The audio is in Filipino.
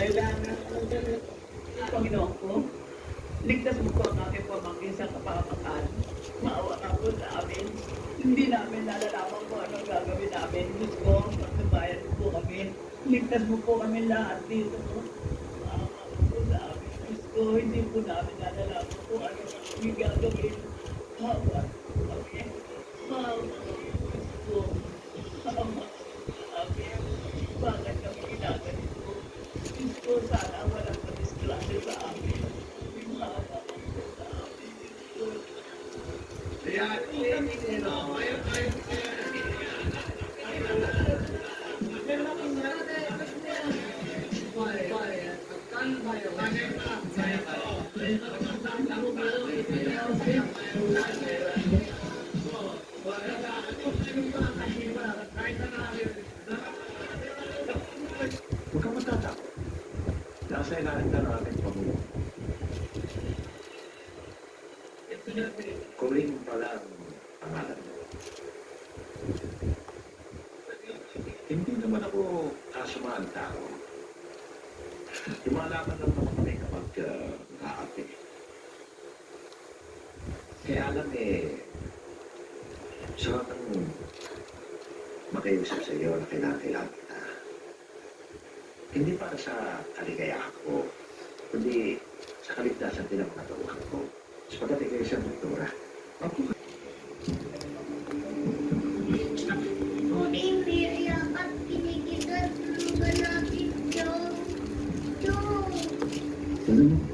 Kailangan Panginoon ko, ligtas mo po ang aking pamangkin sa kapamakan. Maawa ka po sa amin. Hindi namin nalalaman kung anong gagawin namin. Diyos ko, pagkabayan mo po kami. Ligtas mo po kami lahat dito. Maawa ka po sa amin. Diyos ko, hindi po namin nalalaman kung anong aming gagawin. Maawa po kami. Maawa kami, Diyos ko. Maawa kami. Bakit kami ginaganito? Diyos ko, sana walang madisgrasya sa amin. Maawa ka po sa amin, Diyos ko. Huwag kang matatakot. Nasa ilalim na ng ating Panginoon. Kuring pala ang pangalan mo. Hindi naman ako kasamaan tao. Lumalaban lang naman kami kapag naapi. Kaya alam sarap ang makiusap sa iyo na kailangan kita. Hindi para sa kaligayahan ko, kundi sa kaligtasan din ng mga tauhan ko. Sapagkat ikaw isang doktora. Kung hindi dapat kinikitan, tulungan natin, Diyos. Diyos.